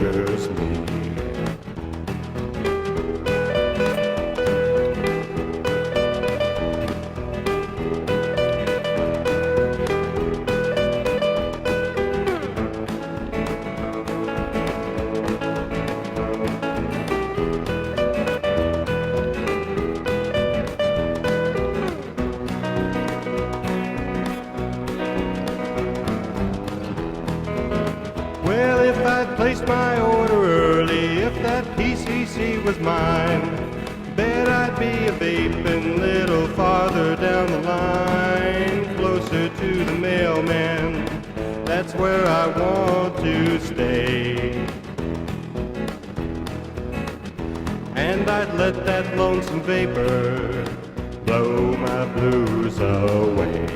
tortures me. Well, if I'd placed my order early, if that PCC was mine, bet I'd be a vaping little farther down the line, closer to the mailman. That's where I want to stay. And I'd let that lonesome vapor blow my blues away.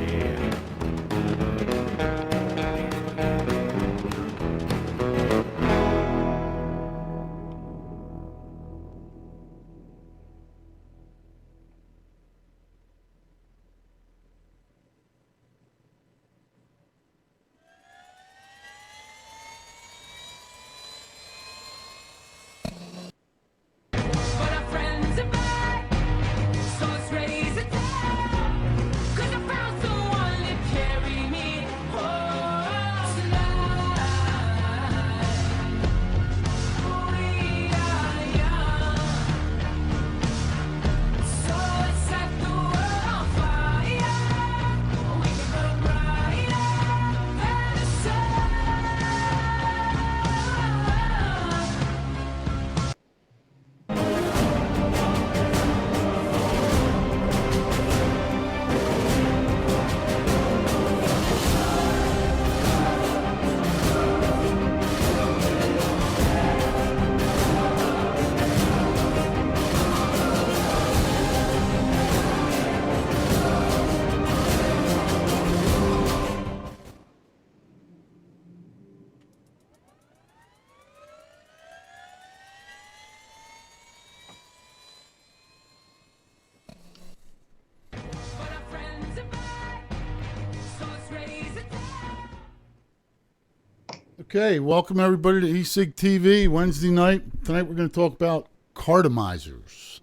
Okay, welcome everybody to eCigTV Wednesday night. Tonight we're going to talk about cartomizers.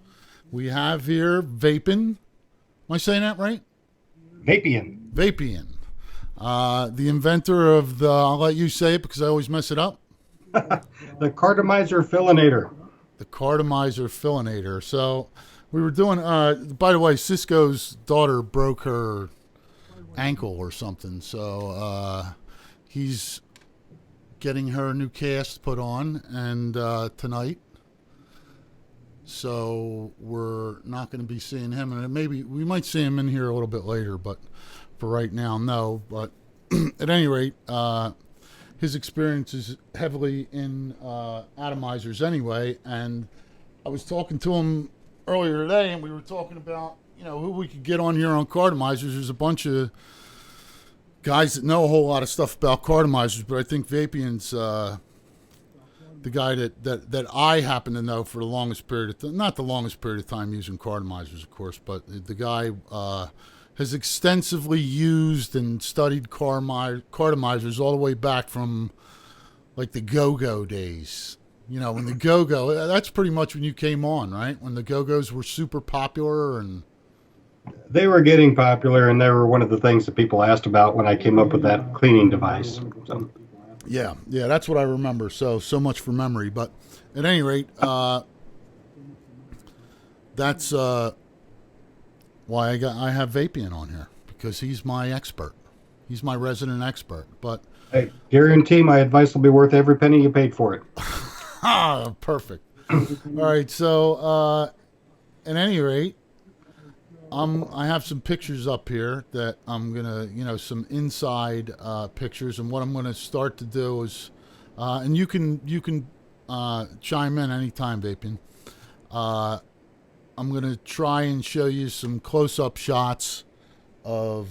We have here Vapin. Am I saying that right? Vapian. Vapian. The inventor of the, I'll let you say it because I always mess it up. The Cartomizerfillinator. The Cartomizerfillinator. So we were doing, by the way, Cisco's daughter broke her ankle or something. So he's getting her new cast put on and tonight, so we're not going to be seeing him, and maybe we might see him in here a little bit later, but for right now, no. But at any rate, his experience is heavily in atomizers anyway, and I was talking to him earlier today, and we were talking about, you know, who we could get on here on cartomizers. There's a bunch of guys that know a whole lot of stuff about cartomizers, but I think Vapian's the guy that I happen to know for the longest period of time, not the longest period of time using cartomizers, of course, but the guy has extensively used and studied cartomizers all the way back from like the go-go days. You know, when the go-go, that's pretty much when you came on, right? When the go-go's were super popular and They were getting popular, and they were one of the things that people asked about when I came up with that cleaning device. So. Yeah, that's what I remember. So much for memory. But at any rate, that's why I have Vapian on here, because he's my expert. He's my resident expert. But I guarantee my advice will be worth every penny you paid for it. Perfect. All right. So at any rate, I have some pictures up here that I'm gonna, some inside pictures, and what I'm gonna start to do is, and you can chime in anytime, Vapin. I'm gonna try and show you some close-up shots of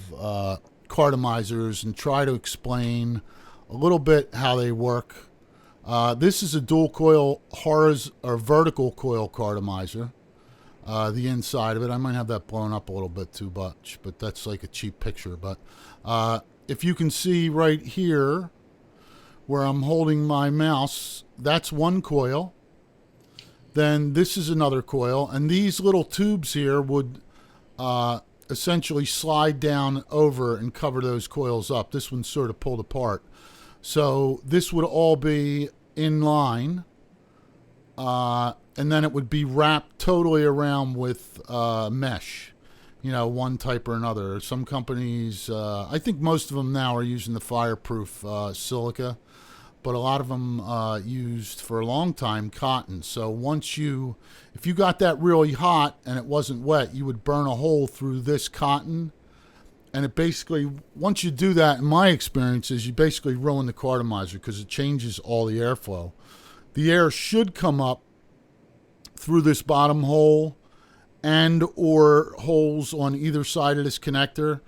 cartomizers and try to explain a little bit how they work. This is a dual coil vertical coil cartomizer. The inside of it, I might have that blown up a little bit too much, but that's like a cheap picture. But if you can see right here, where I'm holding my mouse, that's one coil. Then this is another coil, and these little tubes here would essentially slide down over and cover those coils up. This one's sort of pulled apart. So this would all be in line, and then it would be wrapped totally around with mesh, one type or another. Some companies, I think most of them now are using the fireproof silica, but a lot of them used for a long time cotton. So if you got that really hot and it wasn't wet, you would burn a hole through this cotton. And it basically, once you do that, in my experience, is you basically ruin the cartomizer because it changes all the airflow. The air should come up through this bottom hole and or holes on either side of this connector,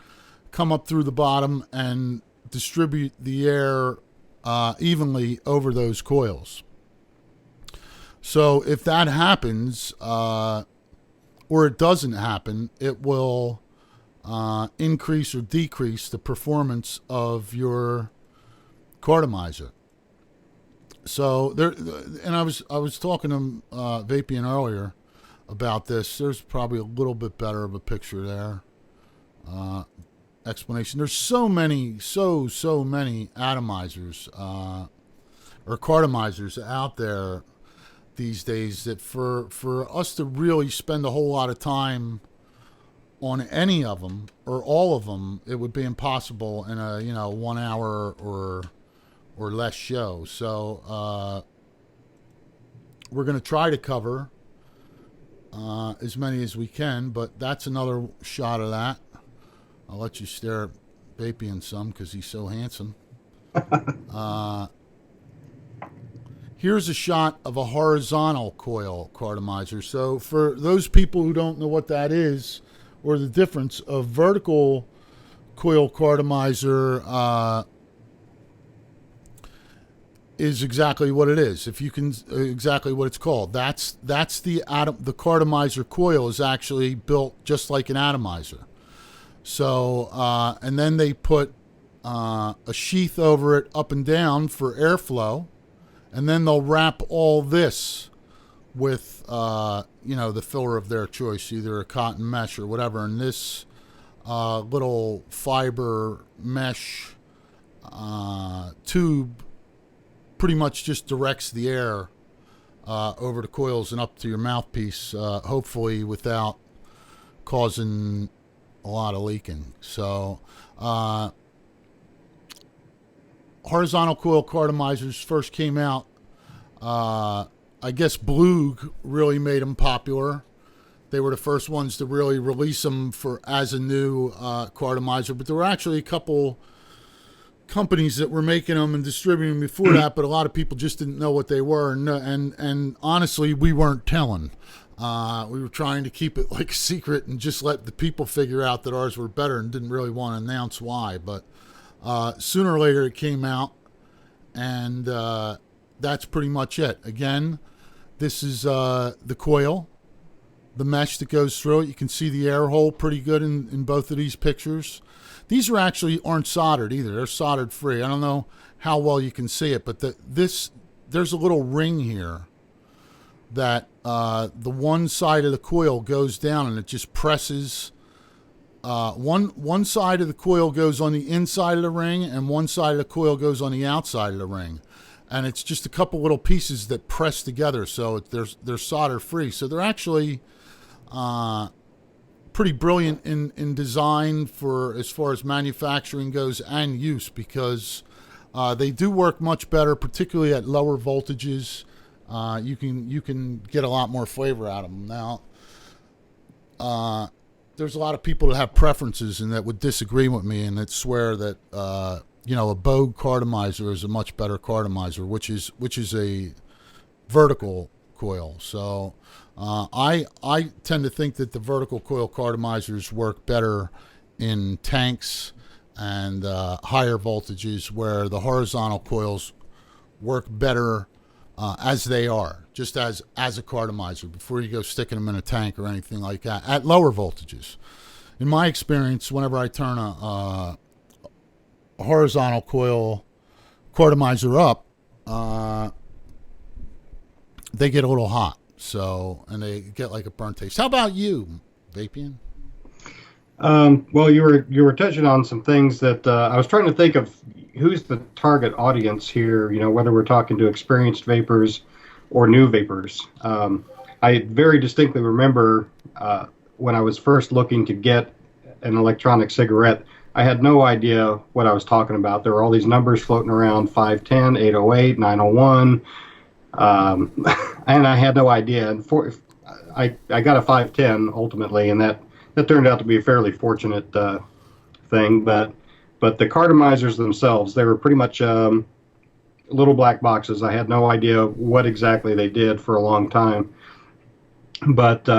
come up through the bottom and distribute the air evenly over those coils. So if that happens, or it doesn't happen, it will increase or decrease the performance of your cartomizer. So and I was talking to Vapian earlier about this. There's probably a little bit better of a picture there. Explanation. There's so many atomizers or cartomizers out there these days that for us to really spend a whole lot of time on any of them or all of them, it would be impossible in a 1 hour or less show. So we're going to try to cover as many as we can, but that's another shot of that. I'll let you stare at Vapian some because he's so handsome. Here's a shot of a horizontal coil cartomizer. So for those people who don't know what that is, or the difference, of vertical coil cartomizer is exactly what it is. If you can, exactly what it's called. That's the cartomizer coil is actually built just like an atomizer. So and then they put a sheath over it up and down for airflow, and then they'll wrap all this with the filler of their choice, either a cotton mesh or whatever. And this little fiber mesh tube pretty much just directs the air over the coils and up to your mouthpiece, hopefully without causing a lot of leaking. So horizontal coil cartomizers first came out, I guess Blug really made them popular. They were the first ones to really release them as a new cartomizer, but there were actually a couple companies that were making them and distributing them before that, but a lot of people just didn't know what they were, and honestly, we weren't telling. We were trying to keep it like a secret and just let the people figure out that ours were better, and didn't really want to announce why. But sooner or later it came out, and that's pretty much it. Again, this is the coil, the mesh that goes through it. You can see the air hole pretty good in both of these pictures. These aren't soldered either. They're soldered free. I don't know how well you can see it, but there's a little ring here that the one side of the coil goes down, and it just presses. One side of the coil goes on the inside of the ring, and one side of the coil goes on the outside of the ring. And it's just a couple little pieces that press together, so they're solder free. So they're actually pretty brilliant in design for as far as manufacturing goes and use, because they do work much better, particularly at lower voltages. You can get a lot more flavor out of them. Now, there's a lot of people that have preferences and that would disagree with me and that swear that a Bogue cartomizer is a much better cartomizer, which is a vertical coil. So I tend to think that the vertical coil cartomizers work better in tanks and higher voltages, where the horizontal coils work better as they are, just as a cartomizer, before you go sticking them in a tank or anything like that at lower voltages. In my experience, whenever I turn a horizontal coil Cartomizer up, they get a little hot. So, and they get like a burnt taste. How about you, Vapian? Well, you were touching on some things that I was trying to think of who's the target audience here. You know, whether we're talking to experienced vapors or new vapors. I very distinctly remember when I was first looking to get an electronic cigarette, I had no idea what I was talking about. There were all these numbers floating around: 510, 808, 901, and I had no idea. And I got a 510 ultimately, and that turned out to be a fairly fortunate thing. But the cartomizers themselves, they were pretty much little black boxes. I had no idea what exactly they did for a long time. But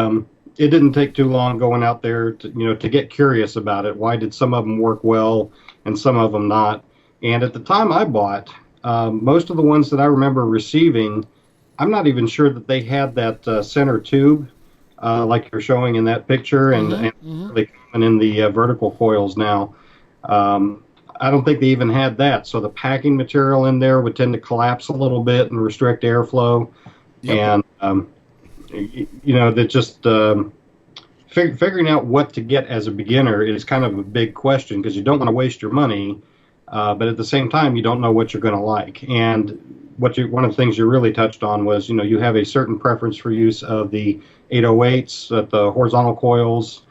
it didn't take too long going out there to get curious about it. Why did some of them work well and some of them not? And at the time I bought, most of the ones that I remember receiving, I'm not even sure that they had that center tube like you're showing in that picture, and they come in the vertical coils now. I don't think they even had that. So the packing material in there would tend to collapse a little bit and restrict airflow. Yep. And that just figuring out what to get as a beginner is kind of a big question, because you don't want to waste your money, but at the same time you don't know what you're going to like. And one of the things you really touched on was, you have a certain preference for use of the 808s, the horizontal coils,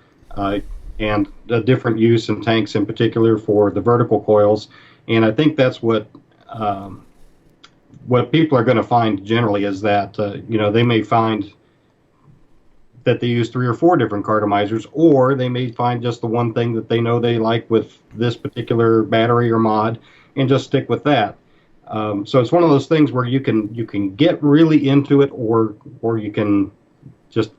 and a different use in tanks in particular for the vertical coils. And I think that's what people are going to find generally is that they may find that they use 3 or 4 different cartomizers, or they may find just the one thing that they know they like with this particular battery or mod and just stick with that. So it's one of those things where you can get really into it, or you can just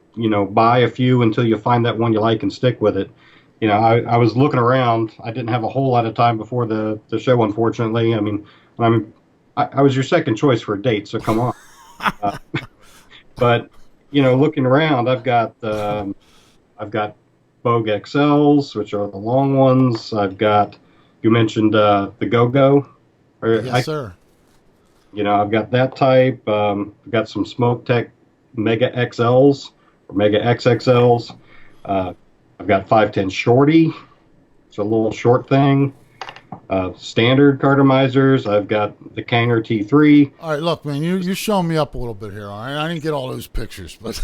buy a few until you find that one you like and stick with it. I was looking around. I didn't have a whole lot of time before the show, unfortunately. I mean, I was your second choice for a date, so come on. But looking around, I've got Bogue XLs, which are the long ones. You mentioned the Go-Go. Yes, sir. I've got that type. I've got some Smoke Tech Mega XLs or Mega XXLs. I've got 510 Shorty. It's a little short thing. Standard cartomizers. I've got the Kanger T3. All right, look, man, you're showing me up a little bit here. All right, I didn't get all those pictures, but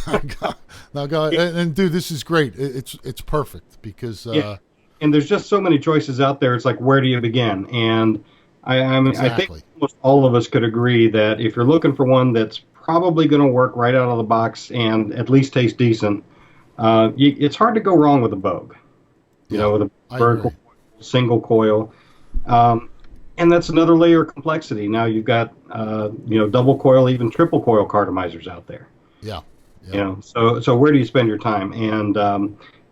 and dude, this is great. It's perfect because and there's just so many choices out there. It's like, where do you begin? And I think almost all of us could agree that if you're looking for one that's probably going to work right out of the box and at least taste decent, it's hard to go wrong with a Bogue. With a vertical single coil. And that's another layer of complexity. Now you've got, double coil, even triple coil cartomizers out there. Yeah. So where do you spend your time? And,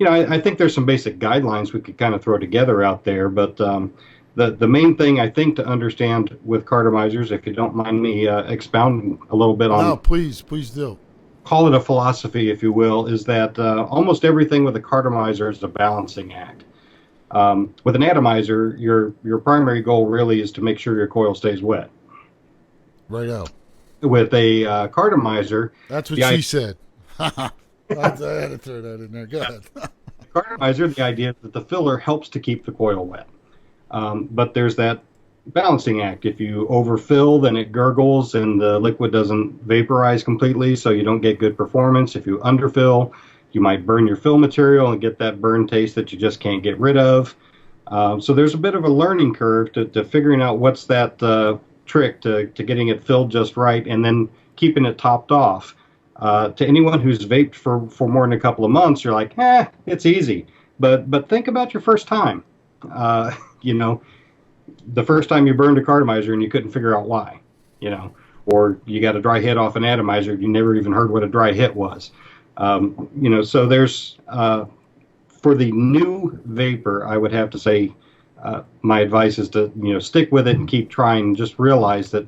I think there's some basic guidelines we could kind of throw together out there, but the main thing I think to understand with cartomizers, if you don't mind me expounding a little bit on. No, please do. Call it a philosophy, if you will, is that almost everything with a cartomizer is a balancing act. With an atomizer, your primary goal really is to make sure your coil stays wet. Righto. With a cartomizer, that's what she said. I had to throw that in there. Go ahead. Cartomizer, the idea is that the filler helps to keep the coil wet, but there's that balancing act. If you overfill, then it gurgles and the liquid doesn't vaporize completely, so you don't get good performance. If you underfill, you might burn your fill material and get that burn taste that you just can't get rid of. So there's a bit of a learning curve to figuring out what's that trick to getting it filled just right and then keeping it topped off. To anyone who's vaped for more than a couple of months, you're like, it's easy. But think about your first time. The first time you burned a cartomizer and you couldn't figure out why, or you got a dry hit off an atomizer, you never even heard what a dry hit was. So there's, for the new vapor, I would have to say, my advice is to, stick with it and keep trying. Just realize that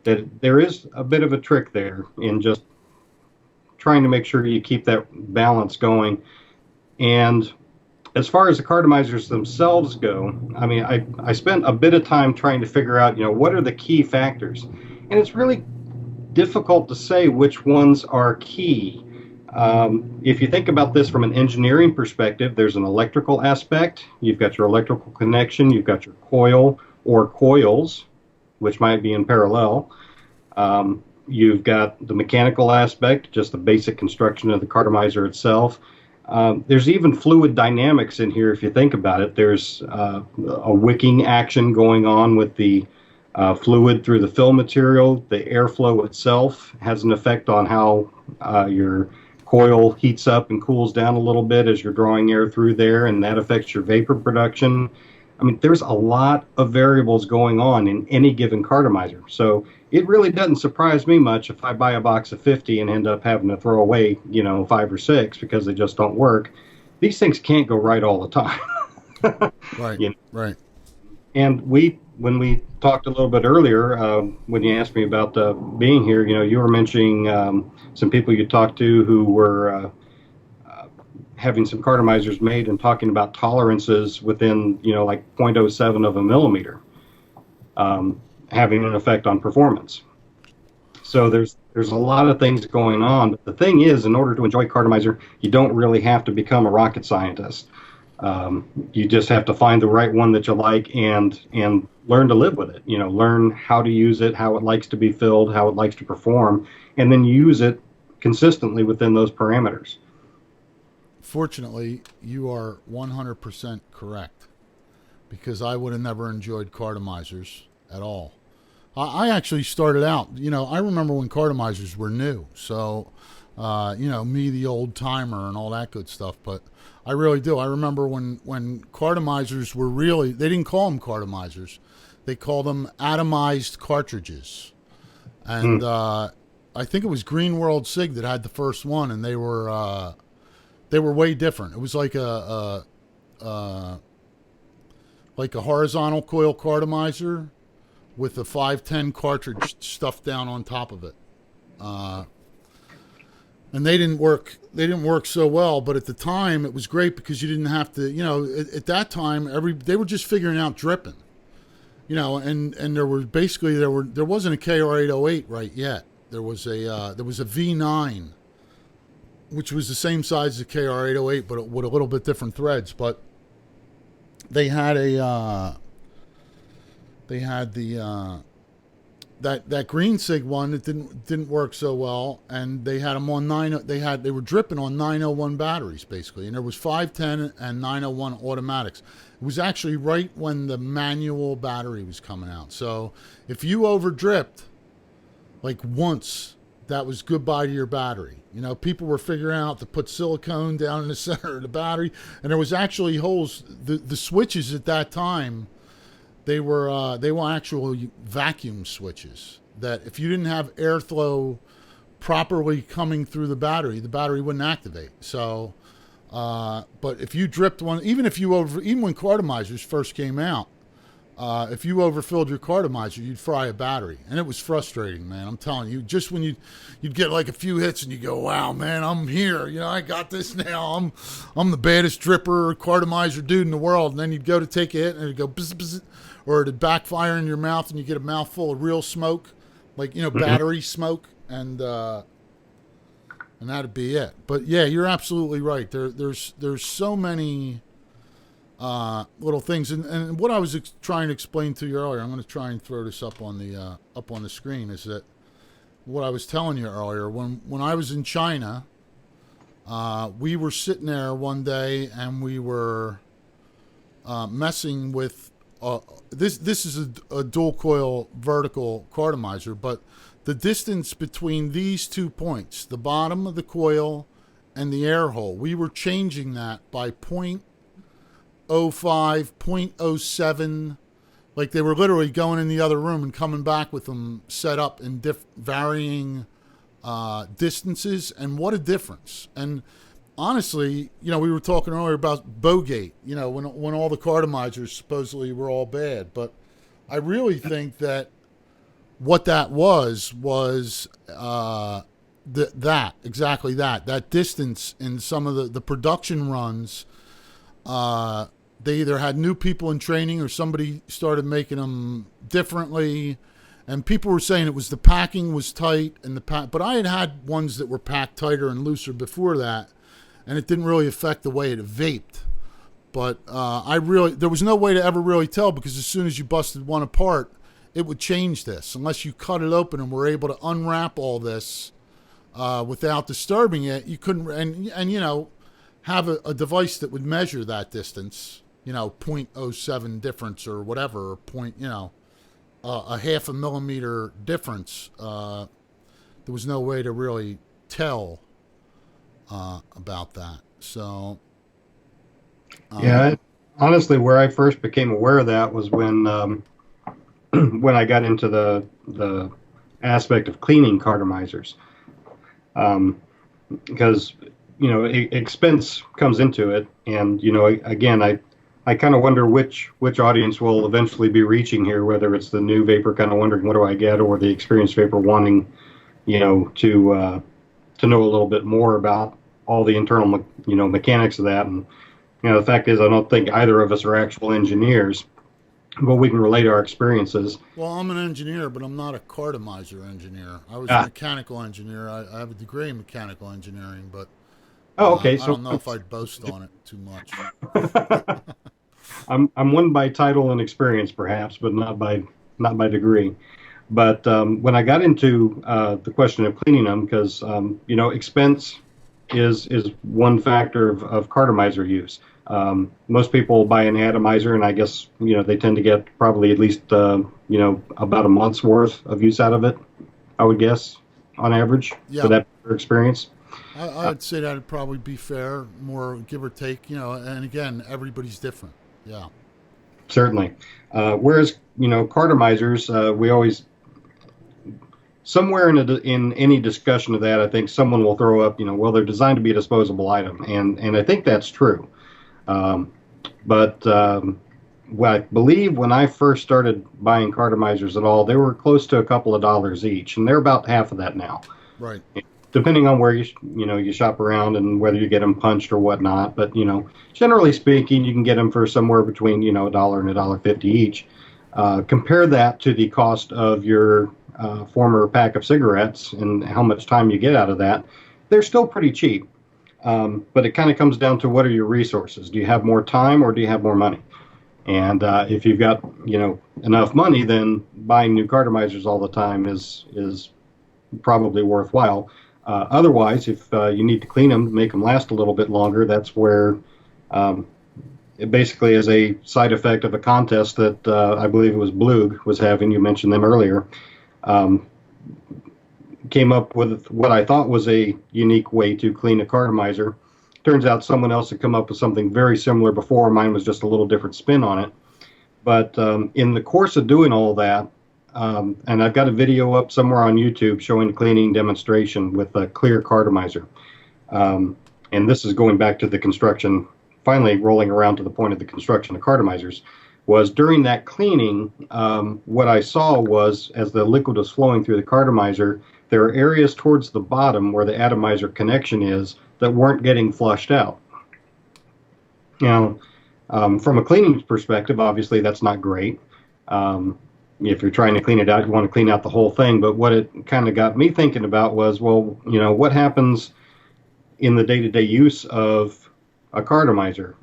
there is a bit of a trick there in just trying to make sure you keep that balance going. And as far as the cartomizers themselves go, I mean, I spent a bit of time trying to figure out, what are the key factors, and it's really difficult to say which ones are key. If you think about this from an engineering perspective, there's an electrical aspect. You've got your electrical connection. You've got your coil or coils, which might be in parallel. You've got the mechanical aspect, just the basic construction of the cartomizer itself. There's even fluid dynamics in here if you think about it. There's a wicking action going on with the fluid through the fill material. The airflow itself has an effect on how your coil heats up and cools down a little bit as you're drawing air through there, and that affects your vapor production. I mean, there's a lot of variables going on in any given cartomizer. So it really doesn't surprise me much if I buy a box of 50 and end up having to throw away, 5 or 6 because they just don't work. These things can't go right all the time. Right, right. And when we talked a little bit earlier, when you asked me about being here, you were mentioning some people you talked to who were having some cartomizers made and talking about tolerances within, like 0.07 of a millimeter, having an effect on performance. So there's a lot of things going on. But the thing is, in order to enjoy cartomizer, you don't really have to become a rocket scientist. You just have to find the right one that you like and learn to live with it. Learn how to use it, how it likes to be filled, how it likes to perform, and then use it consistently within those parameters. Fortunately, you are 100% correct, because I would have never enjoyed cartomizers at all. I actually started out, I remember when cartomizers were new. So, me, the old timer and all that good stuff. But I really do. I remember when cartomizers were really, they didn't call them cartomizers. They called them atomized cartridges. And I think it was Green World Sig that had the first one, and they were way different. It was like a horizontal coil cartomizer with a 510 cartridge stuffed down on top of it. And they didn't work so well, but at the time it was great because you didn't have to, at that time they were just figuring out dripping. And there wasn't a KR808 right yet. There was a V9, which was the same size as a KR808, but with a little bit different threads. But they had that Green Sig one that didn't work so well, and they had them on they were dripping on 901 batteries basically, and there was 510 and 901 automatics. It was actually right when the manual battery was coming out. So if you over dripped like once, that was goodbye to your battery. People were figuring out to put silicone down in the center of the battery, and there was actually holes. The switches at that time, they were actual vacuum switches that if you didn't have airflow properly coming through the battery wouldn't activate. So, but if you dripped one, even when cartomizers first came out, if you overfilled your cartomizer, you'd fry a battery, and it was frustrating, man. I'm telling you, just when you'd get like a few hits and you go, wow, man, I'm here. I got this now. I'm the baddest dripper cartomizer dude in the world. And then you'd go to take a hit and it'd go bzz, bzz, or it'd backfire in your mouth and you get a mouthful of real smoke, like, battery smoke, and that'd be it. But yeah, you're absolutely right. There's so many little things, and what I was trying to explain to you earlier, I'm going to try and throw this up on the screen, is that what I was telling you earlier, when I was in China, we were sitting there one day and we were messing with this is a dual coil vertical cartomizer, but the distance between these 2 points, the bottom of the coil and the air hole, we were changing that by 0.05, 0.07. Like they were literally going in the other room and coming back with them set up in varying distances. And what a difference. And honestly, we were talking earlier about Bowgate, when all the cartomizers supposedly were all bad. But I really think that what that was exactly that distance in some of the production runs. They either had new people in training or somebody started making them differently. And people were saying it was the packing was tight and but I had ones that were packed tighter and looser before that, and it didn't really affect the way it vaped. But there was no way to ever really tell, because as soon as you busted one apart, it would change this unless you cut it open and were able to unwrap all this without disturbing it. You couldn't, and have a device that would measure that distance, 0.07 difference or whatever, or a half a millimeter difference. There was no way to really tell about that. So, yeah, honestly, where I first became aware of that was when when I got into the aspect of cleaning cartomizers, because expense comes into it, and again, I kind of wonder which audience will eventually be reaching here, whether it's the new vapor kind of wondering what do I get, or the experienced vapor wanting, to know a little bit more about all the internal, mechanics of that. And the fact is, I don't think either of us are actual engineers, but we can relate our experiences. Well, I'm an engineer, but I'm not a cartomizer engineer. I was a mechanical engineer. I have a degree in mechanical engineering, but okay, I don't know if I'd boast on it too much. I'm one by title and experience, perhaps, but not by degree. But when I got into the question of cleaning them, because expense is one factor of cartomizer use. Most people buy an atomizer, and I guess they tend to get probably at least about a month's worth of use out of it, I would guess, on average, for that experience. I'd say that'd probably be fair, more give or take, and again, everybody's different. Yeah. Certainly. Whereas, cartomizers, we always, somewhere in any discussion of that, I think someone will throw up, well, they're designed to be a disposable item. And I think that's true. But I believe when I first started buying cartomizers at all, they were close to a couple of dollars each, and they're about half of that now. Right. Depending on where you shop around and whether you get them punched or whatnot, but generally speaking, you can get them for somewhere between $1 and $1.50 each. Compare that to the cost of your former pack of cigarettes and how much time you get out of that. They're still pretty cheap, but it kind of comes down to what are your resources? Do you have more time or do you have more money? And if you've got enough money, then buying new cartomizers all the time is probably worthwhile. Otherwise, if you need to clean them to make them last a little bit longer, that's where it basically is a side effect of a contest that I believe it was Blug was having. You mentioned them earlier. Came up with what I thought was a unique way to clean a cartomizer. Turns out someone else had come up with something very similar before. Mine was just a little different spin on it. But in the course of doing all that, and I've got a video up somewhere on YouTube showing a cleaning demonstration with a clear cartomizer. And this is going back to the construction, finally rolling around to the point of the construction of cartomizers, was during that cleaning, what I saw was as the liquid was flowing through the cartomizer, there are areas towards the bottom where the atomizer connection is that weren't getting flushed out. Now, from a cleaning perspective, obviously that's not great. If you're trying to clean it out, you want to clean out the whole thing. But what it kind of got me thinking about was, well, what happens in the day-to-day use of a cartomizer?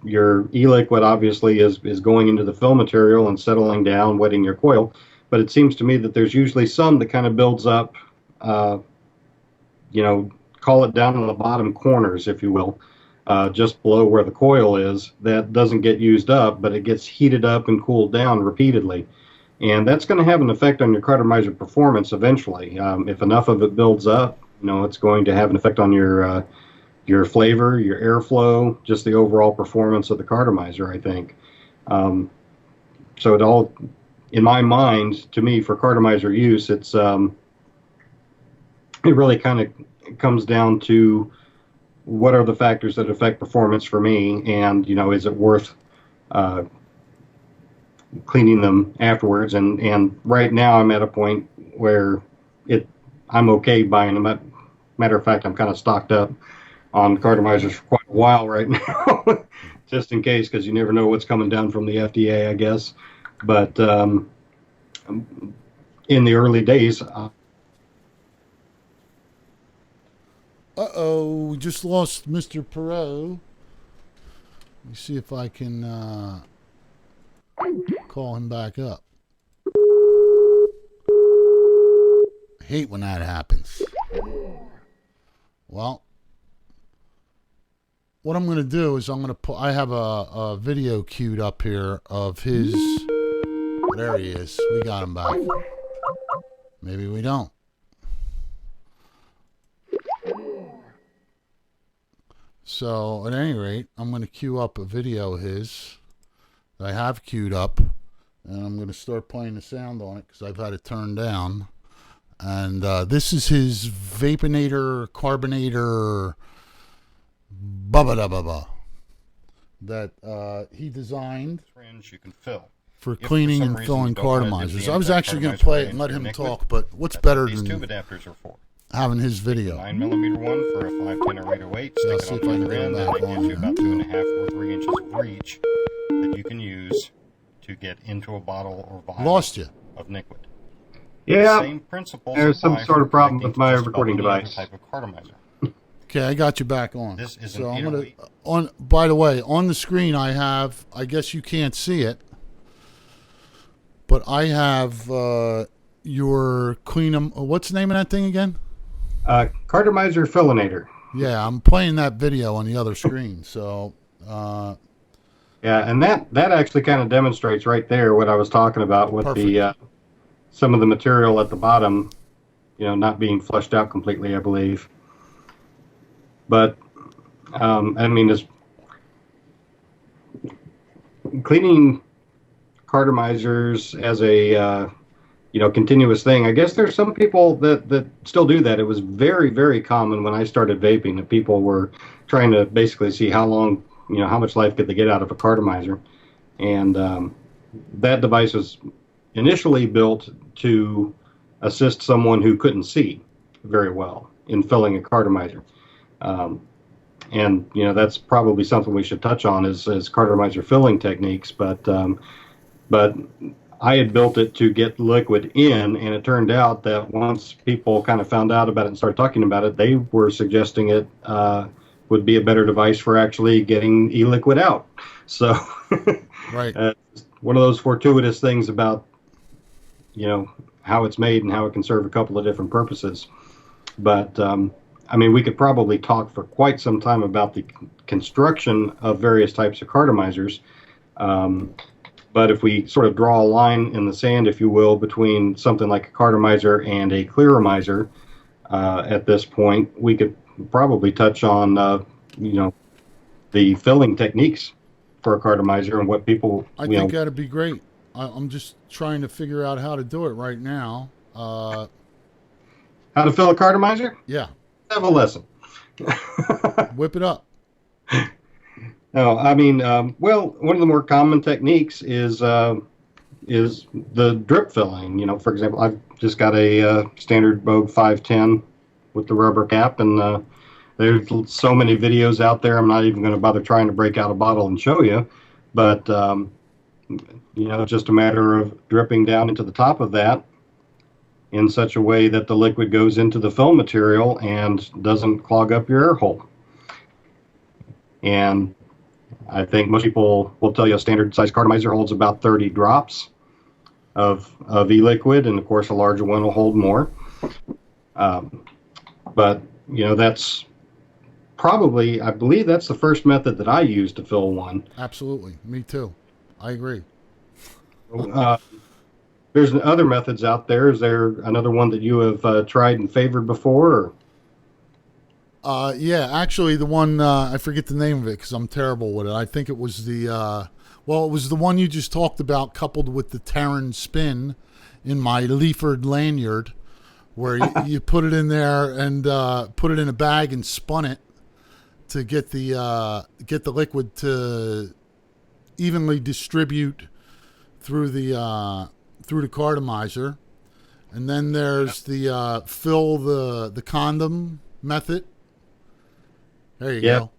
Your e-liquid obviously is going into the fill material and settling down, wetting your coil. But it seems to me that there's usually some that kind of builds up, call it down in the bottom corners, if you will, just below where the coil is, that doesn't get used up, but it gets heated up and cooled down repeatedly. And that's going to have an effect on your cartomizer performance eventually. If enough of it builds up, it's going to have an effect on your flavor, your airflow, just the overall performance of the cartomizer, I think. So it all, in my mind, to me, for cartomizer use, it really kind of comes down to what are the factors that affect performance for me, and is it worth cleaning them afterwards? And right now I'm at a point where I'm okay buying them. Matter of fact, I'm kind of stocked up on cartomizers for quite a while right now, just in case, because you never know what's coming down from the FDA, I guess. But in the early days, Uh-oh, we just lost Mr. Perot. Let me see if I can call him back up. I hate when that happens. Well, what I'm going to do is I'm going to put, I have a video queued up here of his, there he is. We got him back. Maybe we don't. So, at any rate, I'm going to queue up a video of his that I have queued up, and I'm going to start playing the sound on it because I've had it turned down. And this is his Vapinator, Carbonator, blah that he designed syringe you can fill. for If cleaning for some and reason filling you don't want to cartomizers. dip I was the actually going to cartomizer play it into and let the him liquid. talk, but what's That's better what these than tube adapters are for. having his video? 9mm one for a 510 or 808. Yeah, Stick see it if I on can the get other him end, and back it on gives you here, about too. 2.5 or 3 inches of reach that you can use to get into a bottle or vial Lost you. of liquid. Yeah, Same principles there's some apply sort for of problem connecting with to my just about recording any other device. type of cartomizer. Okay, I got you back on. This is so an I'm gonna interleave. on. By the way, on the screen I have. I guess you can't see it, but I have your clean. What's the name of that thing again? Cartomizerfillinator. Yeah, I'm playing that video on the other screen. So Yeah, and that actually kind of demonstrates right there what I was talking about with Perfect. the some of the material at the bottom, not being flushed out completely, I believe. But I mean, as cleaning cartomizers as a continuous thing. I guess there's some people that still do that. It was very, very common when I started vaping that people were trying to basically see how long, how much life could they get out of a cartomizer. And that device was initially built to assist someone who couldn't see very well in filling a cartomizer. And that's probably something we should touch on is cartomizer filling techniques. But I had built it to get liquid in, and it turned out that once people kind of found out about it and started talking about it, they were suggesting it would be a better device for actually getting e-liquid out. So right. One of those fortuitous things about how it's made and how it can serve a couple of different purposes. But I mean, we could probably talk for quite some time about the construction of various types of cartomizers. But if we sort of draw a line in the sand, if you will, between something like a cartomizer and a clearomizer, at this point, we could probably touch on, the filling techniques for a cartomizer and what people, I think that'd be great. I'm just trying to figure out how to do it right now. how to fill a cartomizer? Yeah, Have a lesson. whip it up. No, I mean, well, one of the more common techniques is the drip filling. For example, I've just got a standard Bogue 510 with the rubber cap, and there's so many videos out there. I'm not even going to bother trying to break out a bottle and show you, but just a matter of dripping down into the top of that in such a way that the liquid goes into the fill material and doesn't clog up your air hole. And I think most people will tell you a standard size cartomizer holds about 30 drops of e-liquid, and of course a larger one will hold more. But that's probably, I believe that's the first method that I use to fill one. Absolutely, me too. I agree. There's other methods out there. Is there another one that you have tried and favored before? Yeah, actually, the one I forget the name of it because I'm terrible with it. I think it was it was the one you just talked about, coupled with the Terran spin in my Leaford lanyard, where you put it in there and put it in a bag and spun it to get the liquid to evenly distribute through the cartomizer. And then there's the fill the condom method. There you Yep, go.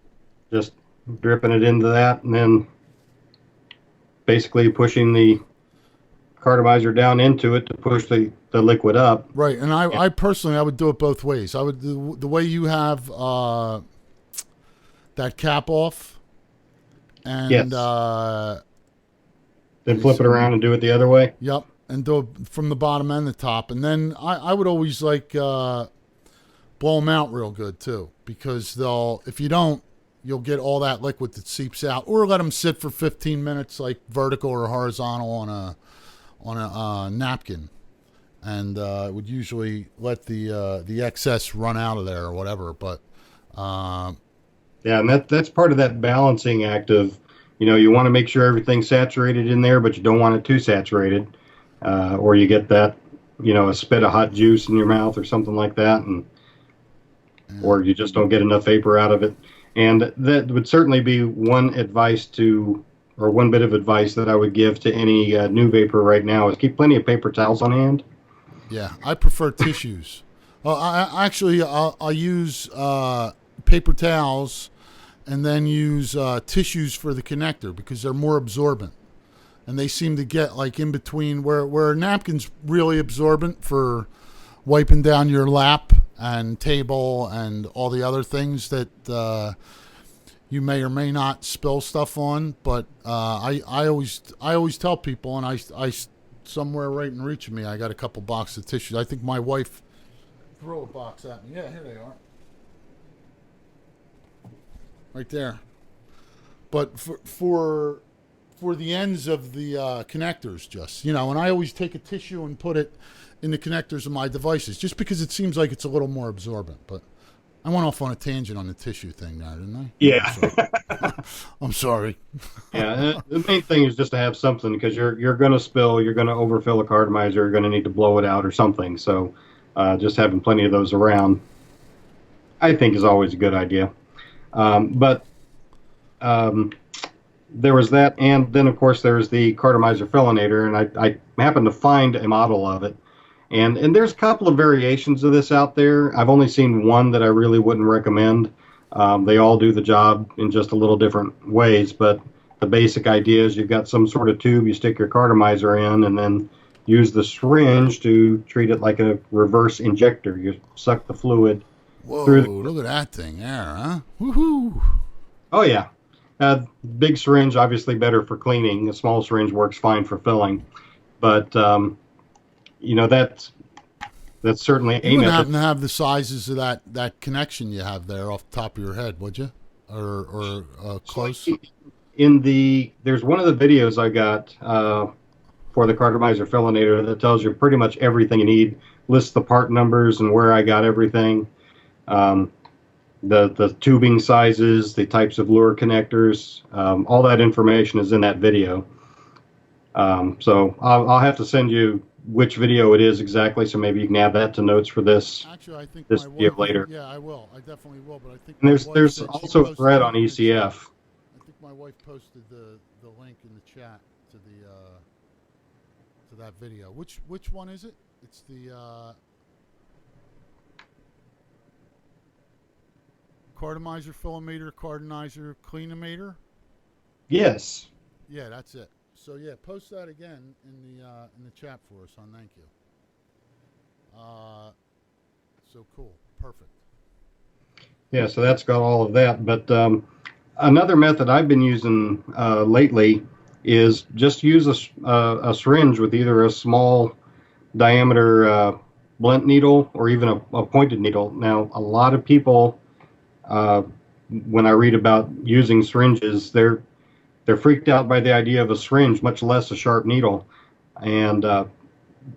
just dripping it into that, and then basically pushing the cartomizer down into it to push the liquid up. Right, and I personally I would do it both ways. I would do the way you have that cap off, and Yes. let Then me flip see. it around and do it the other way. Yep, and do it from the bottom and the top, and then I would always like blow them out real good too, because they'll if you don't, you'll get all that liquid that seeps out, or let them sit for 15 minutes, like vertical or horizontal on a napkin, and it would usually let the excess run out of there or whatever. But Yeah, and that's part of that balancing act of, you want to make sure everything's saturated in there, but you don't want it too saturated, or you get that, a spit of hot juice in your mouth or something like that, and or you just don't get enough vapor out of it. And that would certainly be one advice or one bit of advice that I would give to any new vapor right now is keep plenty of paper towels on hand. yeah, I prefer tissues. I actually I'll use paper towels and then use tissues for the connector because they're more absorbent, and they seem to get like in between where a napkin's really absorbent for wiping down your lap and table and all the other things that you may or may not spill stuff on. But I always tell people, and I somewhere right in reach of me, I got a couple boxes of tissues. I think my wife threw a box at me. Yeah, here they are, right there. But for the ends of the connectors, just and I always take a tissue and put it in the connectors of my devices, just because it seems like it's a little more absorbent. But I went off on a tangent on the tissue thing there, didn't I? Yeah. I'm sorry. Yeah, the main thing is just to have something because you're going to spill, you're going to overfill a cartomizer, you're going to need to blow it out or something. So just having plenty of those around, I think, is always a good idea. But there was that, and then of course there's the Cartomizerfillinator, and I happened to find a model of it, and there's a couple of variations of this out there. I've only seen one that I really wouldn't recommend. They all do the job in just a little different ways, but the basic idea is you've got some sort of tube you stick your cartomizer in, and then use the syringe to treat it like a reverse injector. You suck the fluid Whoa, through the. look at that thing there, huh? Woohoo! Oh yeah, big syringe obviously better for cleaning. A small syringe works fine for filling, but that's certainly You a wouldn't method. happen to have the sizes of that connection you have there off the top of your head, would you? Or close? There's one of the videos I got for the Cartomizerfillinator that tells you pretty much everything you need, lists the part numbers and where I got everything, the tubing sizes, the types of lure connectors, all that information is in that video. So I'll have to send you which video it is exactly, so maybe you can add that to notes for this Actually, I think this my video wife. later. Yeah, I will. I definitely will. But I think And my there's wife there's said she also a posted thread it on in the chat. ECF. I think my wife posted the link in the chat to that video. Which one is it? It's the Cartomizercleaninator. Yes. Yeah, that's it. So yeah, post that again in the chat for us, hon. Thank you. So cool, perfect. Yeah, so that's got all of that. But another method I've been using lately is just use a syringe with either a small diameter blunt needle or even a pointed needle. Now, a lot of people, when I read about using syringes, they're freaked out by the idea of a syringe, much less a sharp needle. And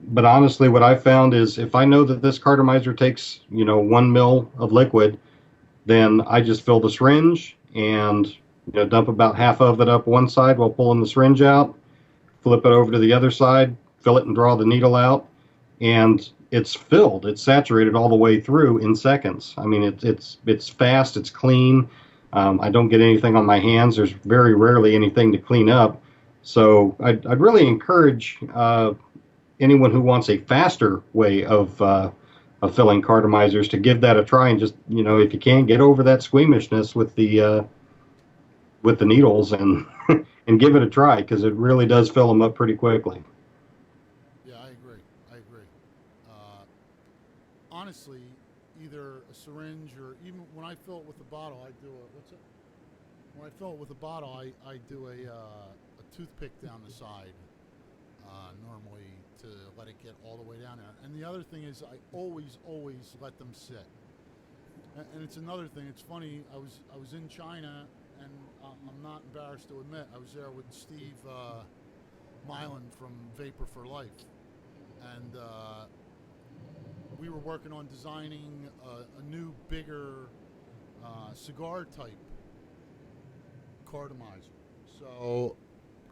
but honestly, what I found is if I know that this cartomizer takes 1 mil of liquid, then I just fill the syringe and dump about half of it up one side while pulling the syringe out, flip it over to the other side, fill it and draw the needle out, and it's filled. It's saturated all the way through in seconds. I mean, it's fast. It's clean. I don't get anything on my hands. There's very rarely anything to clean up. So I'd really encourage anyone who wants a faster way of filling cartomizers to give that a try, and just, if you can, get over that squeamishness with the needles, and and give it a try, because it really does fill them up pretty quickly. Yeah, I agree. Honestly, either a syringe, or even when I fill it with a bottle, I do a When I fill it with a bottle, I do a toothpick down the side normally, to let it get all the way down there. And the other thing is, I always let them sit. And it's another thing. It's funny. I was in China, and I'm not embarrassed to admit, I was there with Steve Mylan from Vapor for Life, and we were working on designing a new, bigger cigar type cartomizer. So,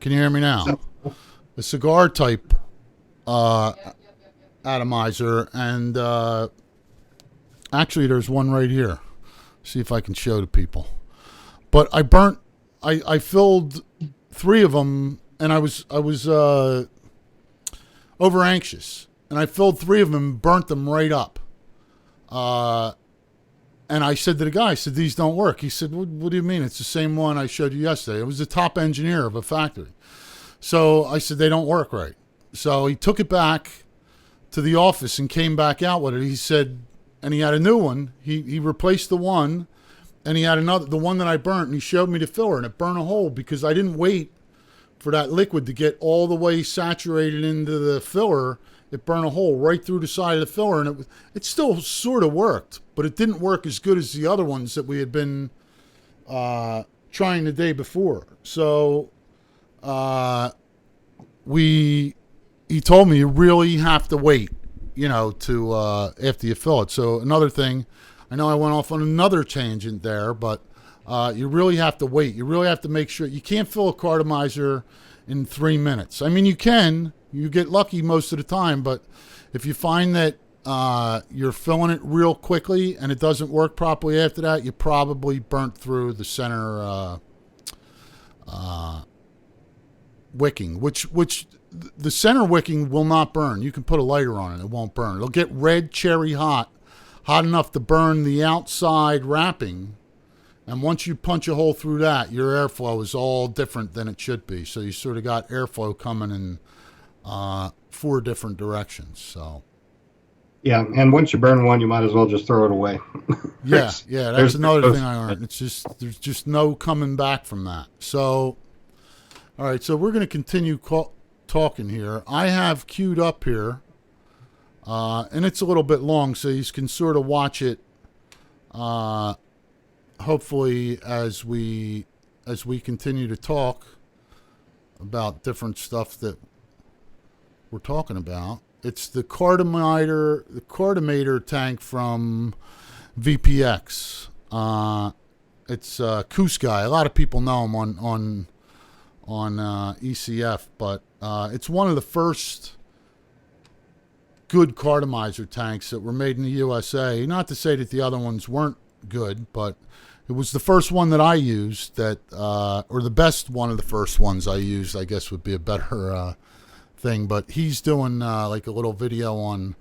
can you hear me now? A cigar type atomizer, and actually, there's one right here. See if I can show the people. But I filled 3 of them, and I was over anxious, and I filled 3 of them, burnt them right up. And I said to the guy, I said, these don't work. He said, what do you mean? It's the same one I showed you yesterday. It was the top engineer of a factory. So I said, they don't work right. So he took it back to the office and came back out with it. He said, and he had a new one. He replaced the one, and he had another, the one that I burnt, and he showed me the filler, and it burned a hole because I didn't wait for that liquid to get all the way saturated into the filler. It burned a hole right through the side of the filler, and it still sort of worked, but it didn't work as good as the other ones that we had been trying the day before. So he told me you really have to wait, to after you fill it. So another thing, I know I went off on another tangent there, but you really have to wait. You really have to make sure. You can't fill a cartomizer in 3 minutes. I mean, you can. You get lucky most of the time, but if you find that you're filling it real quickly and it doesn't work properly after that, you probably burnt through the center wicking, which the center wicking will not burn. You can put a lighter on it. It won't burn. It'll get red cherry hot enough to burn the outside wrapping. And once you punch a hole through that, your airflow is all different than it should be. So you sort of got airflow coming in 4 different directions. So yeah, and once you burn one, you might as well just throw it away. yeah, that's another thing I learned. It's just, there's just no coming back from that. So, all right, so we're going to continue talking here. I have queued up here, and it's a little bit long, so you can sort of watch it. Hopefully, as we continue to talk about different stuff that we're talking about. It's the Cartomizer tank from VPX. It's Kouskai. A lot of people know him on ECF, but it's one of the first good Cartomizer tanks that were made in the USA. Not to say that the other ones weren't good, but it was the first one that I used that, or the best one of the first ones I used, I guess would be a better thing. But he's doing like a little video on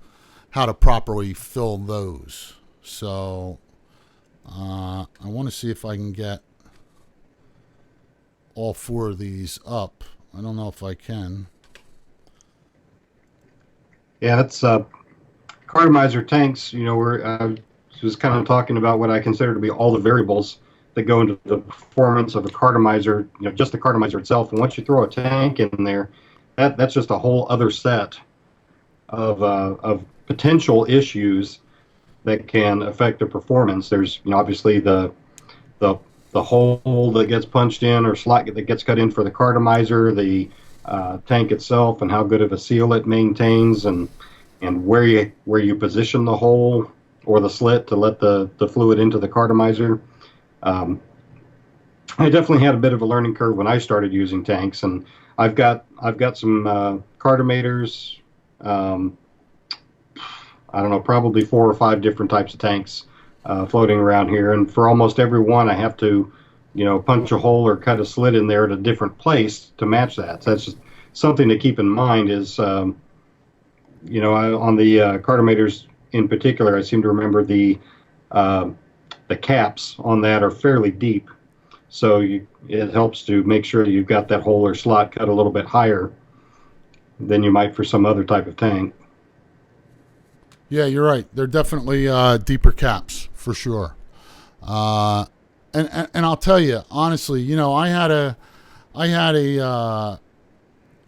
how to properly fill those. So I want to see if I can get all 4 of these up. I don't know if I can. Yeah, it's Cartomizer tanks. We're was kind of talking about what I consider to be all the variables that go into the performance of a cartomizer, just the cartomizer itself. And once you throw a tank in there, that's just a whole other set of potential issues that can affect the performance. There's obviously the hole that gets punched in or slot that gets cut in for the cartomizer, the tank itself, and how good of a seal it maintains, and where you position the hole or the slit to let the fluid into the cartomizer. I definitely had a bit of a learning curve when I started using tanks, and I've got some cartomators. I don't know, probably 4 or 5 different types of tanks floating around here, and for almost every one, I have to, punch a hole or cut a slit in there at a different place to match that. So that's just something to keep in mind. Is on the cartomators in particular, I seem to remember the caps on that are fairly deep, so it helps to make sure you've got that hole or slot cut a little bit higher than you might for some other type of tank. Yeah, you're right. They're definitely deeper caps for sure. And I'll tell you honestly, you know, I had a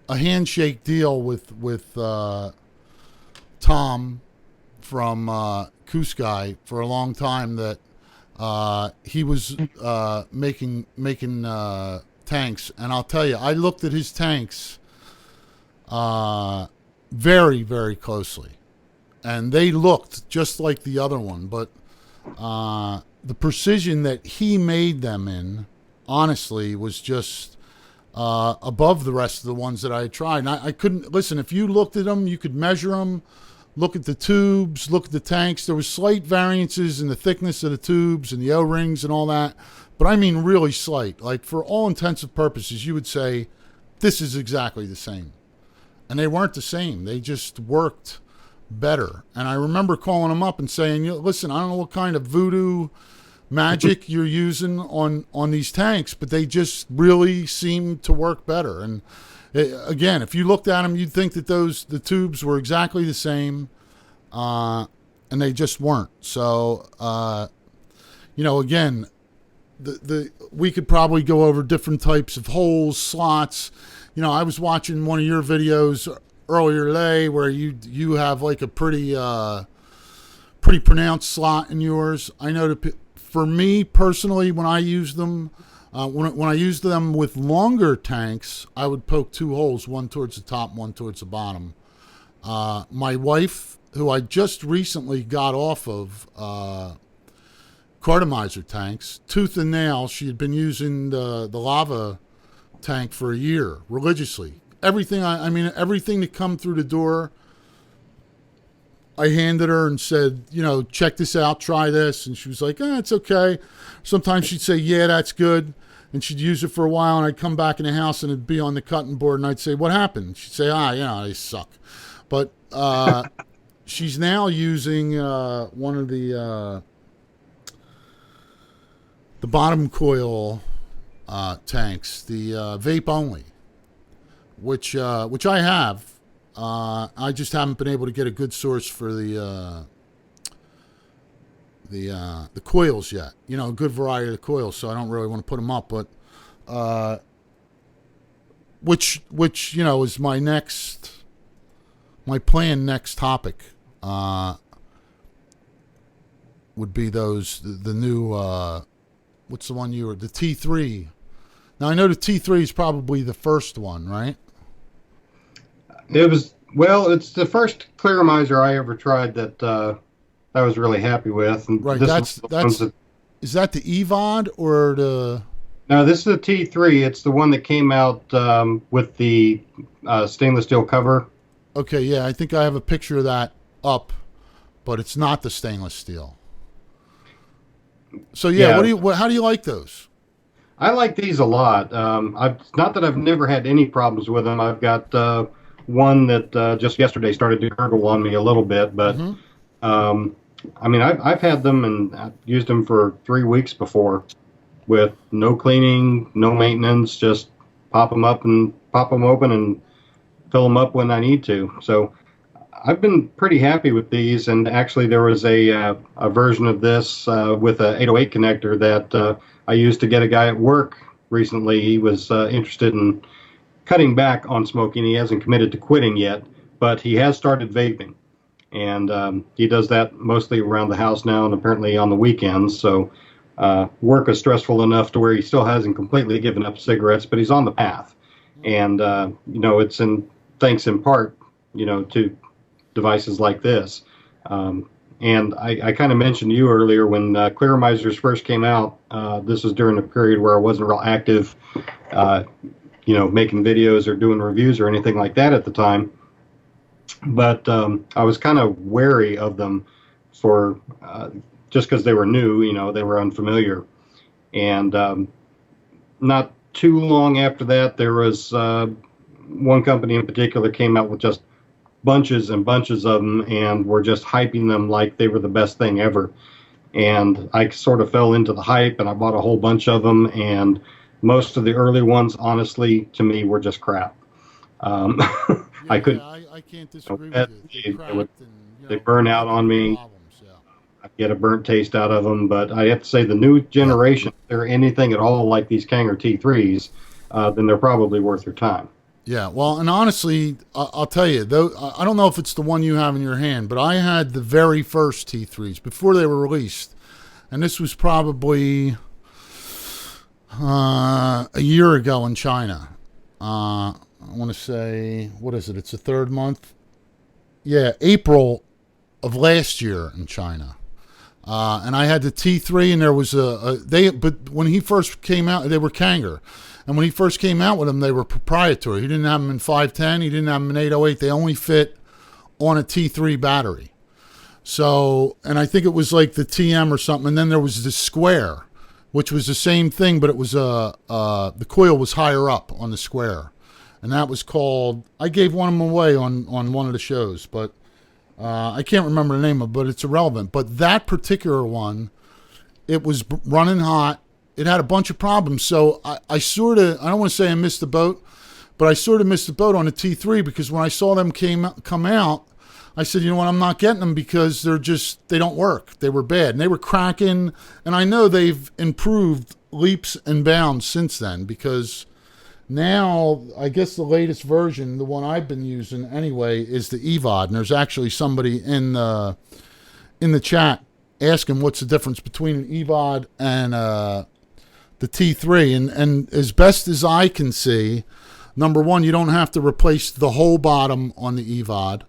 handshake deal with Tom from Kuskai for a long time that he was making tanks, and I'll tell you, I looked at his tanks very, very closely, and they looked just like the other one, but the precision that he made them in, honestly, was just above the rest of the ones that I had tried. And I couldn't listen. If you looked at them, you could measure them, look at the tubes, look at the tanks. There was slight variances in the thickness of the tubes and the O-rings and all that, but I mean really slight. Like for all intents and purposes, you would say this is exactly the same, and they weren't the same. They just worked better. And I remember calling them up and saying, listen, I don't know what kind of voodoo magic you're using on these tanks, but they just really seem to work better. And again, if you looked at them, you'd think that the tubes were exactly the same, and they just weren't. So you know, again, we could probably go over different types of holes, slots. You know, I was watching one of your videos earlier today where you have like a pretty pronounced slot in yours. I know that for me personally, when I use them, when I use them with longer tanks, I would poke two holes, one towards the top, one towards the bottom. My wife, who I just recently got off of Cartomizer tanks, tooth and nail, she had been using the lava tank for a year religiously. Everything, I mean, everything that come through the door, I handed her and said, you know, check this out, try this. And she was like, it's okay. Sometimes she'd say, yeah, that's good. And she'd use it for a while, and I'd come back in the house and it'd be on the cutting board, and I'd say, what happened? She'd say, you know, they suck. But she's now using one of the bottom coil tanks, the vape only, which I have. I just haven't been able to get a good source for the coils yet. You know, a good variety of the coils, so I don't really want to put them up. But which you know is my planned next topic would be the new what's the one the T3. Now I know the T3 is probably the first one, right? It's the first Clearomizer I ever tried that I was really happy with. And right, is that the EVOD or the? No, this is the T3. It's the one that came out with the stainless steel cover. Okay, yeah, I think I have a picture of that up, but it's not the stainless steel. So yeah, how do you like those? I like these a lot. Not that I've never had any problems with them. I've got one that just yesterday started to gurgle on me a little bit, but I mean, I've had them and I've used them for 3 weeks before, with no cleaning, no maintenance, just pop them open and fill them up when I need to. So I've been pretty happy with these, and actually there was a version of this with a 808 connector that I used to get a guy at work recently. He was interested in cutting back on smoking. He hasn't committed to quitting yet, but he has started vaping, and he does that mostly around the house now and apparently on the weekends. So work is stressful enough to where he still hasn't completely given up cigarettes, but he's on the path. And you know, it's thanks in part, you know, to devices like this. And I kind of mentioned to you earlier when Clearomizers first came out. This was during a period where I wasn't real active, you know, making videos or doing reviews or anything like that at the time. But I was kind of wary of them for just because they were new, you know, they were unfamiliar. And not too long after that, there was one company in particular came out with just bunches and bunches of them and were just hyping them like they were the best thing ever. And I sort of fell into the hype, and I bought a whole bunch of them. And most of the early ones, honestly, to me, were just crap. Um, I couldn't. I can't disagree with you. They cracked and, They burn out on me. problems, yeah. I get a burnt taste out of them. But I have to say, the new generation, if they're anything at all like these Kanger T3s, then they're probably worth your time. Yeah, well, and honestly, I'll tell you, though, I don't know if it's the one you have in your hand, but I had the very first T3s before they were released, and this was probably a year ago in China. I want to say, what is it? It's the third month. Yeah, April of last year in China. And I had the T3, and there was but when he first came out, they were Kanger. And when he first came out with them, they were proprietary. He didn't have them in 510. He didn't have them in 808. They only fit on a T3 battery. So, and I think it was like the TM or something. And then there was the Square, which was the same thing, but it was the coil was higher up on the Square. And that was called, I gave one of them away on one of the shows, but I can't remember the name of it, but it's irrelevant. But that particular one, it was running hot. It had a bunch of problems. So I sort of, I don't want to say I missed the boat, but I sort of missed the boat on the T3 because when I saw them come out, I said, you know what, I'm not getting them because they don't work. They were bad and they were cracking. And I know they've improved leaps and bounds since then because now I guess the latest version, the one I've been using anyway, is the EVOD. And there's actually somebody in the chat asking what's the difference between an EVOD and the T3, and as best as I can see, number one, you don't have to replace the whole bottom on the EVOD.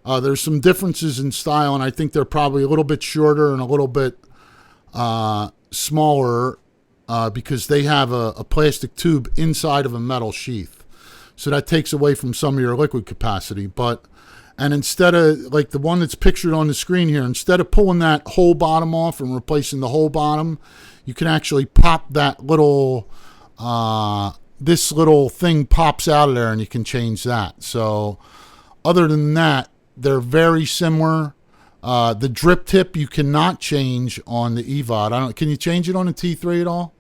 There's some differences in style, and I think they're probably a little bit shorter and a little bit smaller because they have a plastic tube inside of a metal sheath. So that takes away from some of your liquid capacity. And instead of, like the one that's pictured on the screen here, instead of pulling that whole bottom off and replacing the whole bottom, you can actually pop that little, this little thing pops out of there and you can change that. So other than that, they're very similar. The drip tip you cannot change on the EVOD. Can you change it on the T3 at all?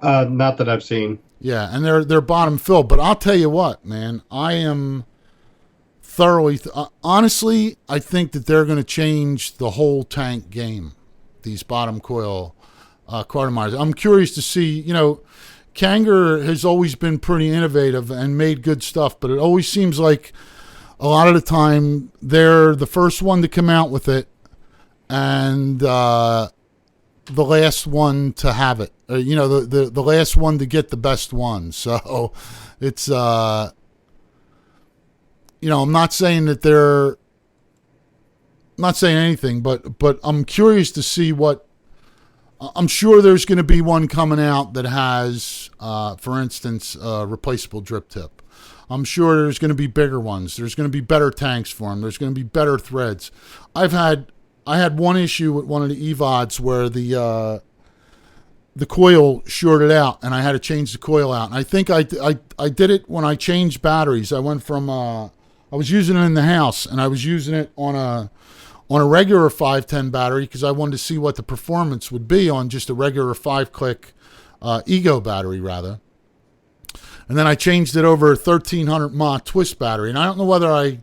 Not that I've seen. Yeah, and they're bottom filled. But I'll tell you what, man, I am thoroughly, honestly, I think that they're going to change the whole tank game, these bottom coil Cartomizers. I'm curious to see, you know, Kanger has always been pretty innovative and made good stuff, but it always seems like a lot of the time they're the first one to come out with it and the last one to have it. You know, the last one to get the best one. So it's, you know, I'm not saying that I'm not saying anything, but I'm curious to see what, I'm sure there's going to be one coming out that has, for instance, replaceable drip tip. I'm sure there's going to be bigger ones. There's going to be better tanks for them. There's going to be better threads. I had one issue with one of the EVODs where the coil shorted out, and I had to change the coil out. And I think I did it when I changed batteries. I went from I was using it in the house, and I was using it on a regular 510 battery because I wanted to see what the performance would be on just a regular 5-click Ego battery, rather. And then I changed it over a 1300 mAh twist battery. And I don't know whether I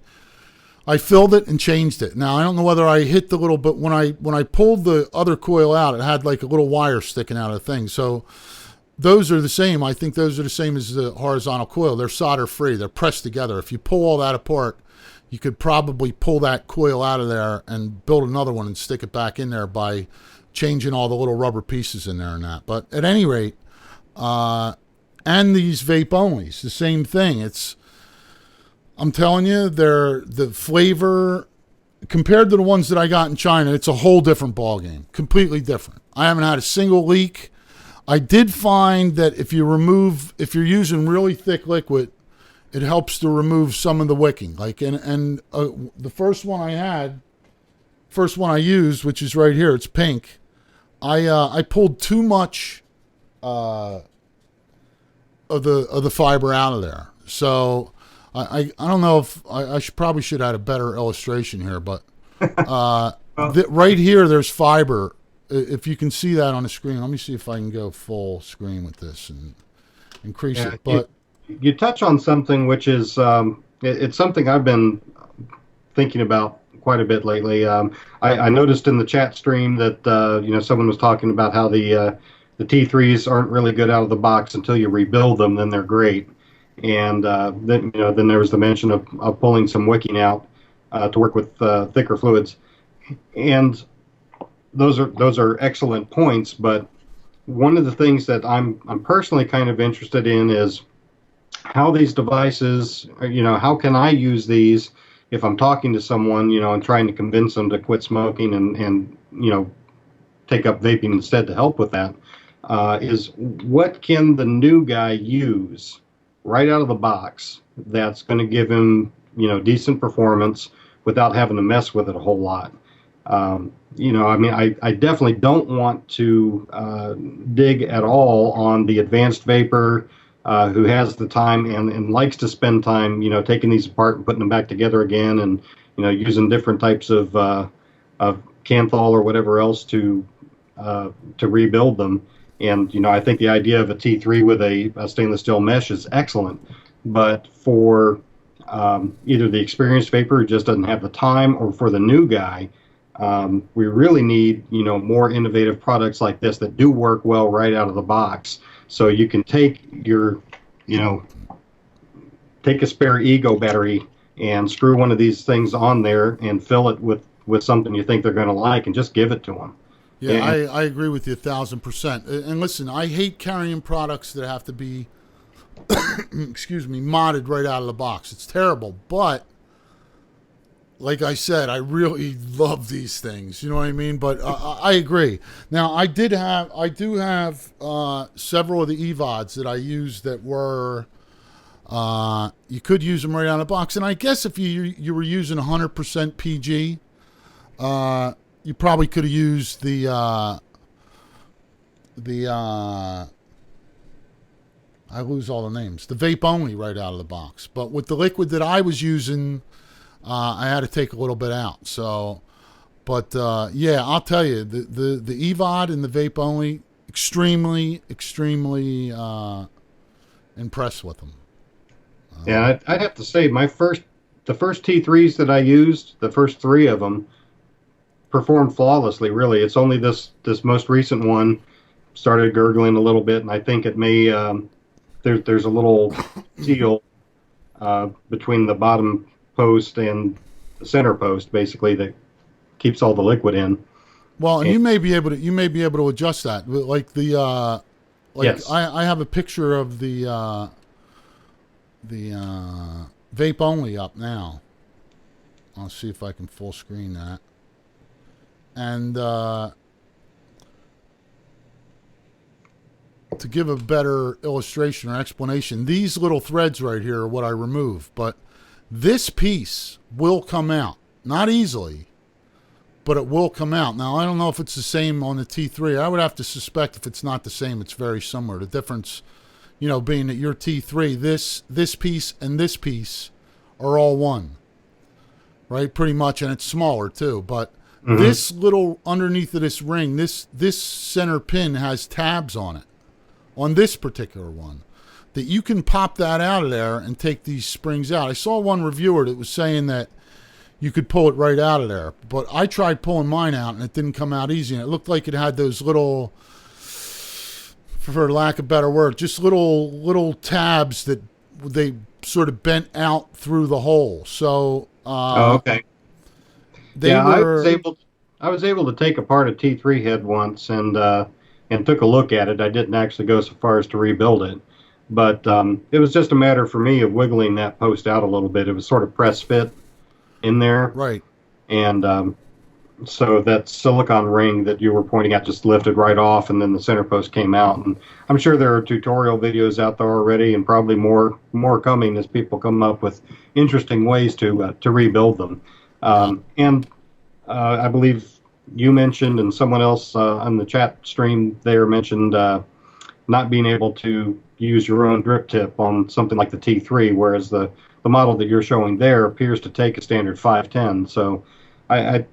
filled it and changed it. Now, I don't know whether I hit the little, but when I pulled the other coil out, it had like a little wire sticking out of the thing. So those are the same. I think those are the same as the horizontal coil. They're solder free. They're pressed together. If you pull all that apart, you could probably pull that coil out of there and build another one and stick it back in there by changing all the little rubber pieces in there and that. But at any rate, and these vape onlys, the same thing. I'm telling you, the flavor compared to the ones that I got in China, it's a whole different ballgame, completely different. I haven't had a single leak. I did find that if you're using really thick liquid, it helps to remove some of the wicking. Like, the first one I used, which is right here, it's pink. I pulled too much of the fiber out of there. So I don't know if I should probably should add a better illustration here, but Well, right here there's fiber. If you can see that on the screen, let me see if I can go full screen with this and increase yeah, it. But you touch on something which is it's something I've been thinking about quite a bit lately. I noticed in the chat stream that someone was talking about how the T3s aren't really good out of the box until you rebuild them. Then they're great. And then there was the mention of pulling some wicking out to work with thicker fluids. And those are excellent points. But one of the things that I'm personally kind of interested in is how these devices, how can I use these if I'm talking to someone, and trying to convince them to quit smoking and take up vaping instead to help with that, is what can the new guy use right out of the box that's going to give him, decent performance without having to mess with it a whole lot. I definitely don't want to dig at all on the advanced vapor who has the time and likes to spend time, taking these apart and putting them back together again, and using different types of Canthol or whatever else to rebuild them. And I think the idea of a T3 with a stainless steel mesh is excellent, but for either the experienced vapor who just doesn't have the time, or for the new guy, we really need more innovative products like this that do work well right out of the box. So you can take your take a spare Ego battery and screw one of these things on there and fill it with something you think they're going to like, and just give it to them. yeah, I agree with you 1,000%. And listen, I hate carrying products that have to be, excuse me, modded right out of the box. It's terrible. But like I said, I really love these things. You know what I mean? But I agree. Now, I do have several of the EVODs that I used that were, you could use them right out of the box. And I guess if you were using 100% PG, you probably could have used the I lose all the names. The vape only right out of the box. But with the liquid that I was using, I had to take a little bit out. So, but yeah, I'll tell you, the EVOD and the vape only, extremely impressed with them. Yeah, I'd have to say the first T3s that I used, the first three of them, performed flawlessly. Really, it's only this most recent one started gurgling a little bit, and I think it may there's a little seal between the bottom post and the center post, basically, that keeps all the liquid in. Well, and you may be able to adjust that, like the Yes. I have a picture of the vape only up now. I'll see if I can full screen that. And to give a better illustration or explanation, these little threads right here are what I remove, but this piece will come out. Not easily, but it will come out. Now, I don't know if it's the same on the T3. I would have to suspect if it's not the same, it's very similar. The difference, being that your T3, this piece and this piece are all one, right? Pretty much, and it's smaller too, but this little underneath of this ring, this center pin has tabs on it, on this particular one, that you can pop that out of there and take these springs out. I saw one reviewer that was saying that you could pull it right out of there, but I tried pulling mine out and it didn't come out easy, and it looked like it had those little, for lack of a better word, just little tabs that they sort of bent out through the hole. So Okay. I was able to take apart a T3 head once and took a look at it. I didn't actually go so far as to rebuild it, but it was just a matter for me of wiggling that post out a little bit. It was sort of press fit in there, right. And so that silicone ring that you were pointing at just lifted right off, and then the center post came out. And I'm sure there are tutorial videos out there already, and probably more coming as people come up with interesting ways to rebuild them. And I believe you mentioned, and someone else on the chat stream there mentioned not being able to use your own drip tip on something like the T3, whereas the model that you're showing there appears to take a standard 510. So I'm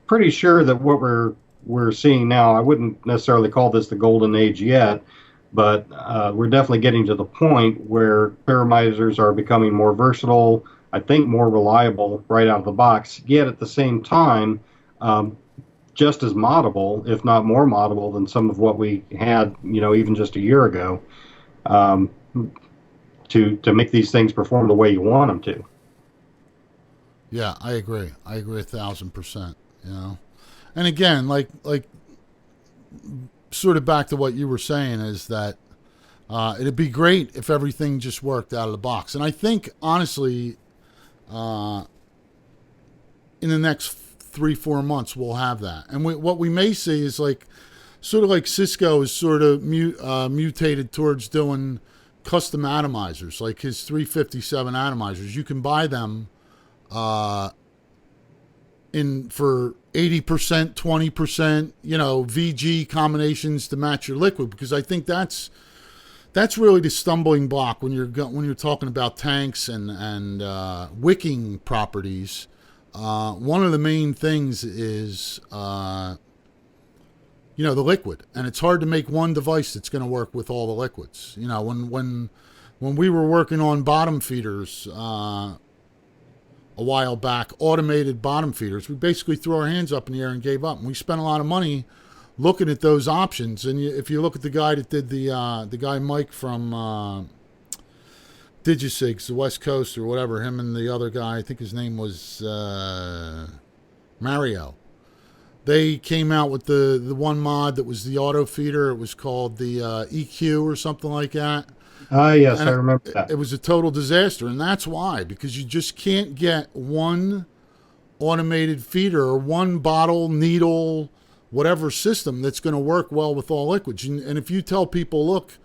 pretty sure that what we're seeing now, I wouldn't necessarily call this the golden age yet, but we're definitely getting to the point where cartomizers are becoming more versatile, I think more reliable right out of the box, yet at the same time, just as moddable, if not more moddable than some of what we had, even just a year ago, to make these things perform the way you want them to. Yeah, I agree. I agree 1,000%. And again, like sort of back to what you were saying is that it'd be great if everything just worked out of the box. And I think honestly, in the next 3-4 months we'll have that. And what we may see is sort of like Cisco is sort of mutated towards doing custom atomizers, like his 357 atomizers. You can buy them in for 80%, 20%, VG combinations to match your liquid, because I think that's really the stumbling block when you're talking about tanks and wicking properties. One of the main things is the liquid, and it's hard to make one device that's going to work with all the liquids. When we were working on bottom feeders a while back, automated bottom feeders, we basically threw our hands up in the air and gave up. And we spent a lot of money looking at those options. And if you look at the guy that did the guy Mike from Digisigs, the West Coast or whatever, him and the other guy, I think his name was Mario. They came out with the one mod that was the auto feeder. It was called the EQ or something like that. Yes, I remember that. It was a total disaster, and that's why, because you just can't get one automated feeder or one bottle, needle, whatever system that's going to work well with all liquids. And if you tell people, look,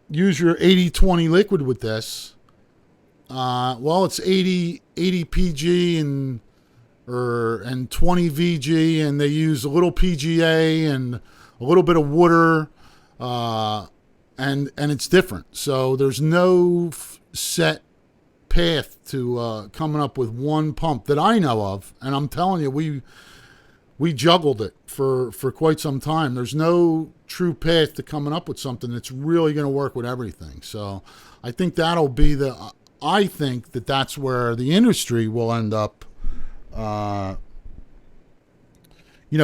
use your 80-20 liquid with this, well, it's 80 PG and 20 VG, and they use a little PGA and a little bit of water, and it's different. So there's no set path to coming up with one pump that I know of. And I'm telling you, we juggled it for quite some time. There's no true path to coming up with something that's really going to work with everything. So I think that'll be I think that's where the industry will end up,